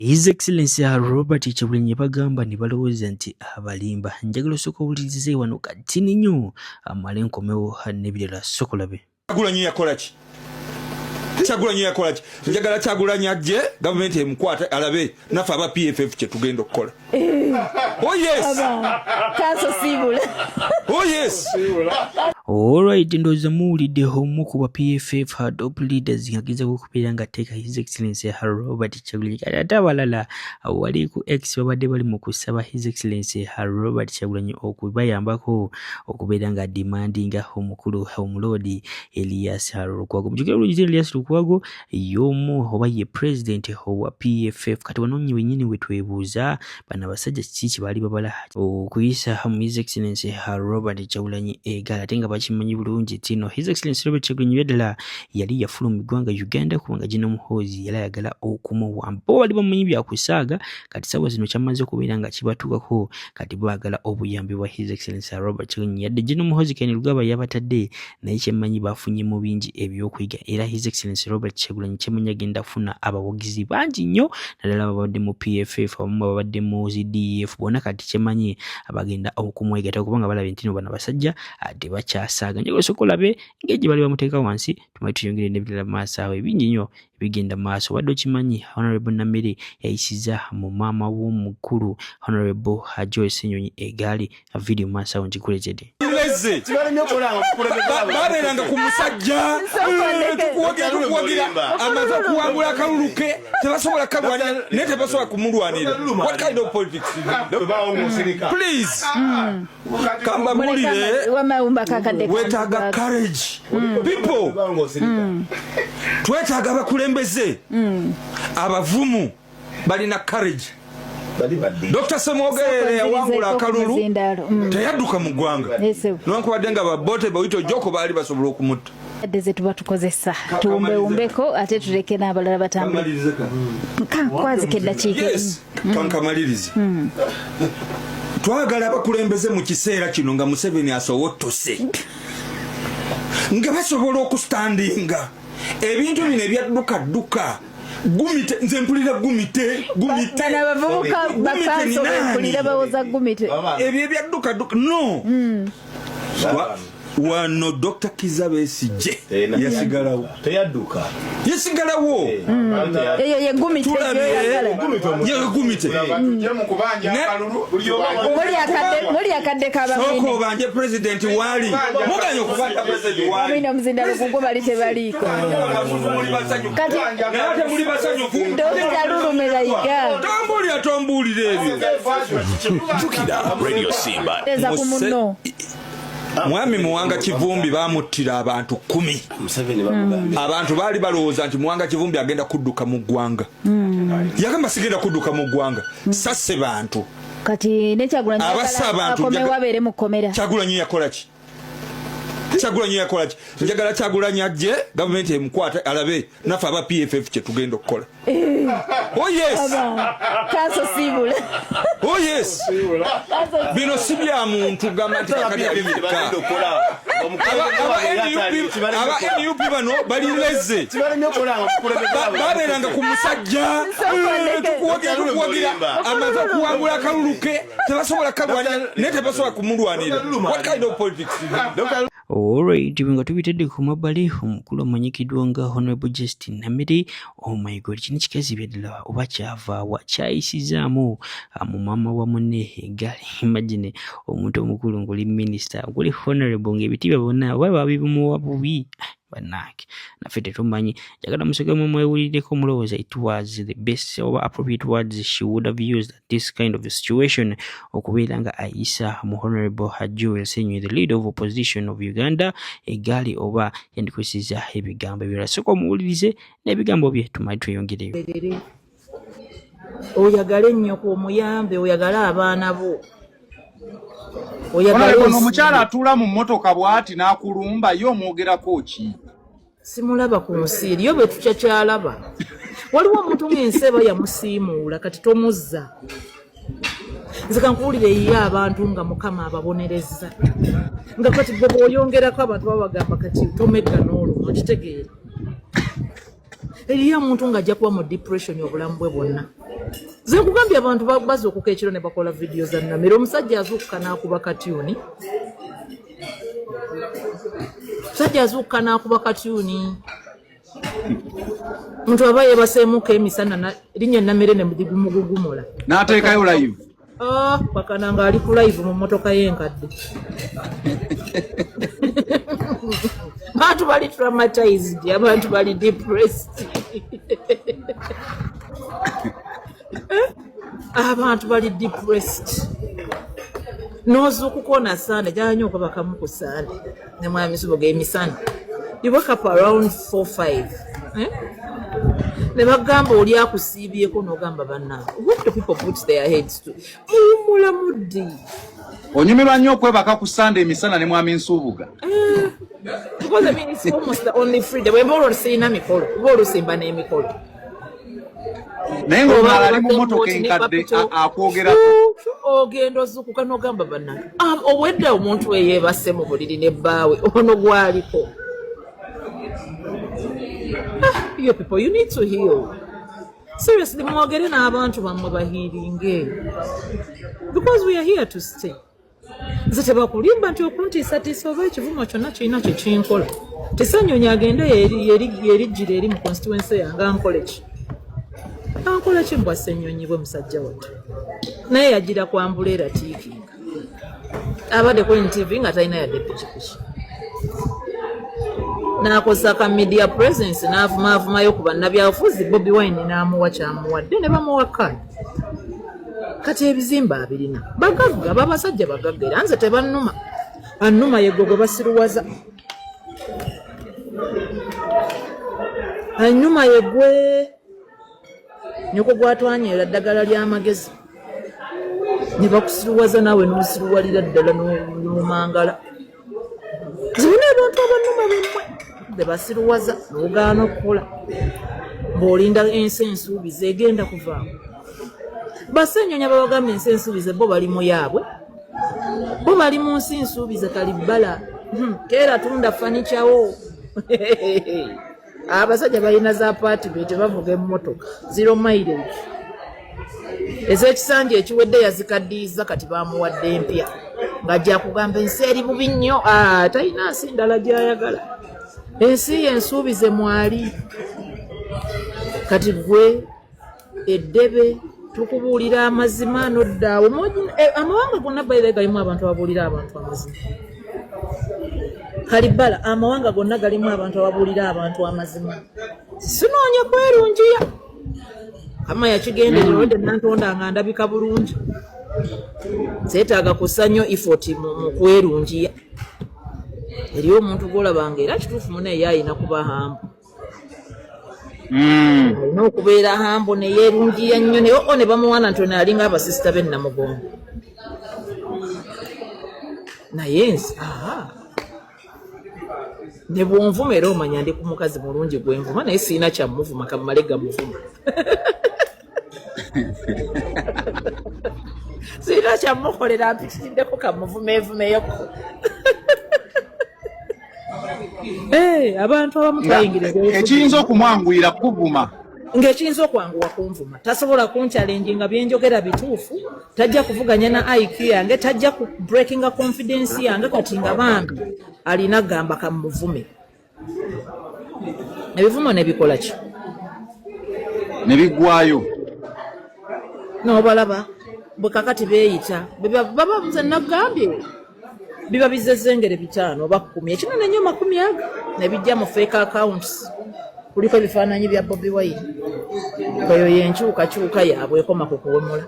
His Excellency Robert Kyagulanyi bagamba ne balowooza nti abalimba. Njagala osooka owulirize wano kati nnyo amale nkomewo n'ebirala sokolabe. Kyagulanyi yakola ki? Kyagulanyi yakola ki? Njagala Kyagulanyi ajje gavumenti emukwata alabe naffe aba PFF kye tugenda okukola. Oh yes. Kaso sibula. Oh yes. Alright, ndowooza muwuliddeho omu ku ba PFF top leaders yagiza okubeera nga ateeka His Excellency Robert Kyagulanyi. Ate abalala wali ku X babadde bali mu kusaba His Excellency Robert Kyagulanyi okubayambako okubeera nga demandinga omukulu omuloodi Elias Lukwago. Mujukira olugero Elias Lukwago y'omu oba ye president owa PFF. Kati wanoonyi wennyini we twebuuza bano abasajja kiki kye baali babala okuyisa His Excellency Robert Kyagulanyi egala ate nga bakimanyi bulungi tino. His Excellency Robert Kyagulanyi Wadala yali yafuluma eggwanga Uganda kubanga gino muhoozi yali ayagala okumuwamba. Bo bali bamanyi bya kusaaga kati sawa zino kyamaze okubeera nga kibatuukako kati baagala obuyambi bwa His Excellency Robert Kyagulanyi. Yadde gino muhoozi Ken Lugaba yabatadde naye kyemmanyi bafunye mu bingi ebyokuyiga era His Excellency Robert Kyagulanyi kyemmanyi agenda funa abawagizi bangi nnyo naddala babadde mu PFF abamu babadde mu ZDF bonna kati kyemmanyi abagenda okumwegatta kubanga balabe ntino bano basajja ate bakyasaaga. Njagala osooka olabe ng'egye bali bamuteeka wansi tumanyi tuyongere n'ebirala maaso awo ebingi nnyo ebigenda maaso. Wadde okimanyi Honorable Namere yayisiza mu maama w'omukulu Honorable Joy Ssenyonyi egaali video maaso awo ngikuleetedde. Babeeranga ku musajja tukuwagira amaze okuwangula akaluluke tebasobola kalwanya naye tebasobola kumulwanira. What kind of politics? Please. Kamba mulire wetaaga courage. People. Twetaaga abakulembeze abavumu balina courage. Dr. Semogere yawangula akalulu teyadduka mu ggwanga newankubadde nga babote bawito joko baali basobola okumutta. Ze tuba tukozesa tuwumbeko ate tuleke n'abalala batambule. Kankwazika eddakiika. Yes, kankamalirize. Twagala abakulembeze mu kiseera kino nga Museveni asowotose nga basobola okustandinga ebintu bino ebyadduka gumite nze mpulira gumite bana bavubuka bakanso mpulira bawoza gumite ebyo ebyadduka no wano Dr. Kizza Besigye yasigalawo teyadduka yasigalawo ye gumite ye gumite muri akadde kabamini soko banje president wali muganye okubata president wali amina mzinda lukungu bali tebaliko kati nate muri basanyufu Dr. Lulumela yiga tombulire ebyo Jukira Radio Simba eza kumuno Mwami Muwanga Kivumbi bamuttira abantu 10. Abantu baali balowooza nti Muwanga Kivumbi agenda kudduka mu ggwanga. Yagamba sigenda kudduka mu ggwanga. Sasse bantu. Kati ne Kyagulanyi akomewo abeere mu kkomera. Kyagulanyi yakola ki? Kyagulanyi yakola ki? Njagala Kyagulanyi ajje gavumenti emukwata alabe naffe aba PFF kye tugenda okukola. Oh yes. Kaso sibula. Oh yes. Bino si bya muntu gamba nti kakali abimika. Aba NUP bano bali leze. Babeeranga ku musajja tukuwagira amaze okuwangula akaluluke tebasobola kalwanya naye tebasobola kumulwanira. What kind of politics? Alright, nga tubitedde ku mabbali omukulu amanyikiddwa nga Honorable Justin Namere. Oh my god, kino kikazi byaddala oba kyavaawa kyayisizaamu mu maama wa munne egaali. Imagine omuntu omukulu ng'oli minister ng'oli honorable ng'ebitiibwa bonna baba babimuwa bubi bannange naffe tetumanyi. Njagala musegemu mwewuliddeko mulowooza it was the best or appropriate words she would have used at this kind of a situation okubeera nga ayisa mu Honorable Joel Ssenyonyi, the leader of opposition of Uganda egaali oba yandikwesiza ebigambo ebirala. Sooka omuwulirize n'ebigambo bye tumanyi tweyongereyo. Oyagale nnyoko omuyambe oyagale abaana bo omukyala atula mu mmotoka bw'ati n'akulumba ye omwogerako ki? Simulaba ku nsi eriyo bwe tukyakyalaba. Waliwo omuntu ng'enseba yamusiimuula kati tomuzza. Nze kankuwulire ye abantu nga Mukama ababonerezza nga kati gwe bw'oyongerako abantu babagamba kati tomegga n'oluma okitegeera. Eriyo omuntu ng'ajja kuba mu depression obulamu bwe bwonna. Ze kugambye abantu bazo okukekiro ne bakola video za Namiro omusajja azuukuka n'akuba katyuni. Musajja azuukuka n'akuba katyuni. Muntu aba yebaseemuka emisana linnya Namire ne mugugumula. N'ateekayo live. Bakana nga ali ku live mu mmotoka y'enkadde. Abantu bali traumatized, abantu bali depressed. Abantu bali depressed. Nozuukuka na Sunday, janyo okuba kamu ku Sunday. Ne mwami Suboga emisana. You wake up around 4-5. Ne bagamba oli akusiibyeko n'ogamba bannange. What do people put their heads to? Muwummula muddi. Onyumirwa nnyo okwebaka ku Sunday emisana ne mwami Nsubuga. Because I mean it's almost the only freedom. We're all saying mikolo. We're all saying n'emikolo. Naye ng'omala ali mu mmotoka enkadde akwogerako. Ogenda ozuukuka n'ogamba bannange. Owedda omuntu eyeebase mu buliri ne bbaawe ono gwaliko. You people, you need to heal. Seriously, mwogere n'abantu bammwe bahiiringe. Because we are here to stay. Nze tebakulimba nti okuntiisatiisa oba ekivumo kyonna kirina kye kinkola. Tesanyonya agende yerijjira eri mu constituency yange ankole ki? Ankola ki mbwa Ssenyonyi bwe musajja wattu? Naye yagira kwambula era tiikinga. Abadde ku NTV nga talina yadde pikipiki. N'akosa ka media presence n'avumayo ku bannabyabufuzi Bobi Wine n'amuwa kyamuwadde ne bamuwa kkaadi. Kati ebizimba abirina bagagga babasajja bagagga era nze tebannuma. Annuma yeggo gwe basiruwaza. Annuma yeggwe nyoko gwatwanyera ddagala ly'amagezi. Ne bakusiruwaza naawe n'osiruwalira ddala n'omangala. Zibina abantu abannuma bemmwe. De basiruwaza n'ogaana okukola. Ng'olinda ensi ensuubize egenda kuvaamu. Bassenyonya babagamba ensi ensuubize bo bali mu yaabwe. Bo bali mu nsi nsuubize Kalibbala. Keera tunda fanikyawo. Abasajja balina za apartment bavuga emmotoka 0 mileage. Ez'ekisanja ekiwedde yazikaddiiza kati bamuwadde empya. Ng'ajja kugamba ensi eri bubi nnyo. Talina nsi ndala gy'ayagala. Ensi yensuubize mwali. Kati gwe eddebe tukubuulira amazima n'oddaawo. Amawanga gonna baire galimu abantu ababuulira abantu amazima. Kalibbala amawanga gonna galimu abantu ababuulira abantu amazima. Sinoonya kwerungiya. Kama yakigenderera odde nantonda nga ndabika bulungi. Seetaaga kussa nnyo effort mu kwerungiya. Eriyo omuntu gw'olabanga era kituufu munne ye ayina kuba hambu. Alina okubeera hambu ne yeerungiya nnyo naye ne bamuwana nti ono alinga abasisita b'e Namugongo. Naye nsi ne bw'onvuma era omanya ndi ku mukazi mulungi gwenvuma naye siina kyamuvuma kammale gamuvuma. Siina kyamukolera mpitiriddeko kamuvumeevumeyoko. Abantu abamu twayingiriza ekiyinza okumwanguyira kuvuma. Ng'ekiyinza okwanguwa kunvuma. Tasobola kunchallenge nga byenjogera bituufu. Tajja kuvuganya na IQ yange. Tajja ku breakinga confidence yange kati nga bambi. Alina gamba kamuvume. Ebivumo ne bikola ki? Ne biggwayo. N'obalaba bwe kakati beeyita. Baba nze nagambye. Biba bizezengere 5 oba 10 ekino nenyo 40 ne bijja mu fake accounts kuliko ebifaananyi bya Bobi Wine koyo yenkyukakyuka yaabwe ekoma ku kuwemula.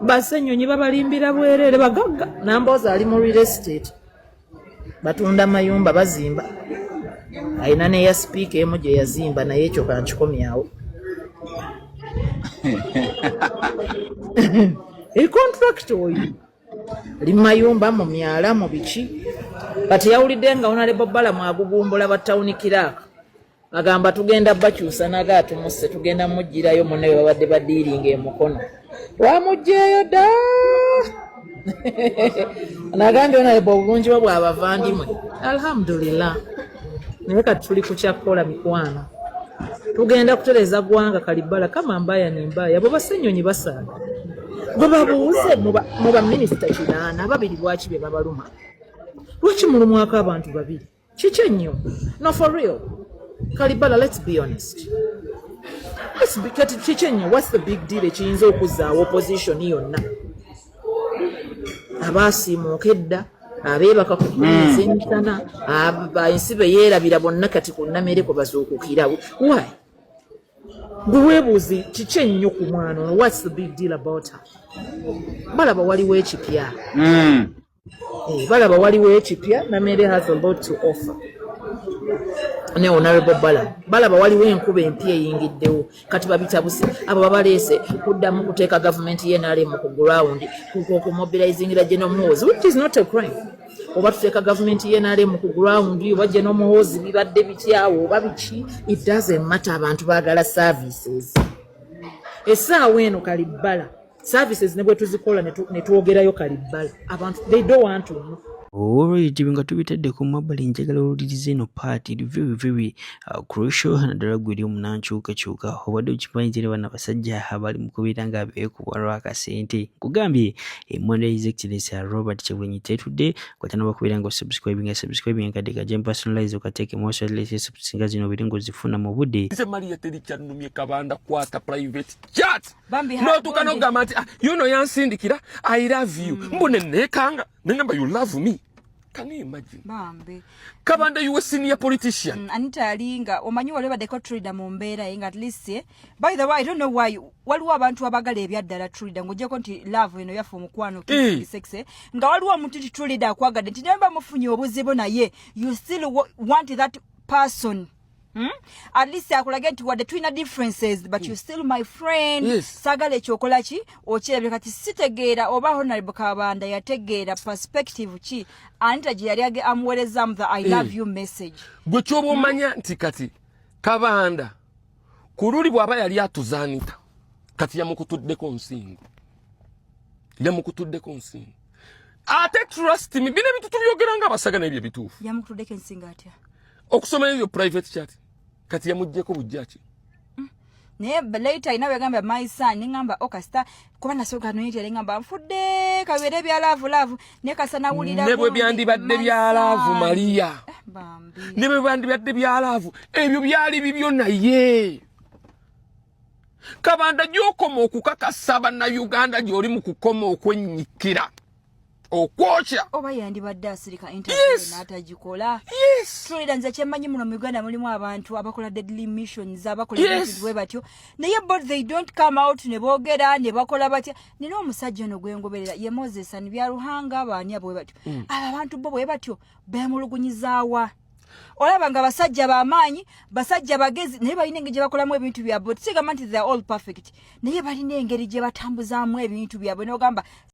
Bassennyonyi babalimbira bwerere bagagga Nambooza ali mu real estate batunda mayumba bazimba ayina neya speaker emu gye yazimba naye ekyo kankikomyawo. Contract oyo limayumba mu myala mu biki kati yawulidde nga Honorable Bala mwagugumbula ba town kiraka agamba tugenda bakyusa naga atumuse tugenda mujjirayo munne babadde badiiringa emukono wamujjeeyo dda. Nagambye Honorable obulungi bwabavandimwe alhamdulillah naye kati tuli ku kyakkola mikwano tugenda kutereza gwanga Kalibala kama mbaya ni mbaya baba senyonyi basana baba buuze muba minister kirana babiri bwachi be babaluma lwaki mulumwako abantu babiri kiki nnyo no for real Kalibala let's be honest kiki nnyo what's the big deal ekiyinza okuzaawo opposition yonna abasiimookedda abeebaka ku kunyeza emisana ensibe yeerabira bonna kati ku nnamere kwe bazuukukira why gweweebuuzi kiki ennyo ku mwana ono what's the big deal about her balaba waliwo ekipya balaba waliwo ekipya nnamere has a lot to offer ne honorable balaba waliwo enkuba empya eyingiddewo kati babitabuse abo babaleese kuddamu kuteeka gavumenti y'NRM ku ground ku mobilizingira General Muhoozi which is not a crime oba tuteeka gavumenti y'NRM ku ground oba General Muhoozi bibadde bityawo oba biki it doesn't matter abantu baagala services essaawa eno Kalibala services ne bwe tuzikola ne twogerayo Kalibala abantu they don't want to know. Alright, nga tubitadde ku mabbali njagala owulirize eno party very crucial naddala gweri omunankyukakyuka obadde okimanyi bana basajja abali mu kubeera nga beekubwa lw'akasente nkugambye emmondo ya His Excellency Robert Kyagulanyi tetudde kwata n'obakubeera nga subscribing kadde kaje personalize okateeke most latest singa zino obere ng'ozifuna mu budde nze Maria teri kyannumye Kabanda kwata private chat n'otuuka n'ogamba nti yuno yansindikira I love you mbone neekanga nengamba you love me. Can you imagine? Bambi. Kabanda, you a senior politician. Anita Alinga, Omanyu whatever the country da Mombera, at least. By the way, I don't know why. What want to abagale biadala truly and go conti love when you are from Kwano sexy. Ngalu muti truly da quagga, the number of Funyo ye. You still want that person. At least I could get to what the twin differences, but you're still my friend. Yes. Sagale chokolachi or chebekati sitegera oba honorable Kabanda ya tegera perspective chi anta jiariage amwerezam the I love you message. Gwe chobo manya nti kati Kabanda kuruli bwaba yali atuzanita kati yamukutuddeko nsingo. Yamukutuddeko nsingo. Ate trust me bine bitu tubyogera nga basagana ebyo bituufu. Yamukutuddeko nsingo atya. Okusoma ebyo private chat kati yamujjeko bujjachi. Ne later inawe gamba my son ngamba okasta kuba nasoka no yite ngamba mfudde kabere bya love ne kasana wulira ne bwe byandibadde bya love Maria bambi ne bwe byandibadde bya love ebyo byali bibyo naye Kabanda gyokoma okukakasaba na Uganda gyoli mu kukoma okwenyikira okwocha oba yandibadde asirika interview n'atagikola Truly nze kyemanyi muno mu Uganda mulimu abantu abakola deadly missions abakola ebintu bwe batyo naye but they don't come out ne boogera ne bakola batya nina omusajja ono gwengoberera ye Moses ani byaruhanga baani abo bwe batyo abantu bo bwe batyo beemulugunyizaawa olaba nga basajja b'amaanyi basajja bagezi naye balina engeri gye bakolamu ebintu byabwe sigamba nti they are all perfect naye balina engeri gye batambuzaamu ebintu byabwe n'ogamba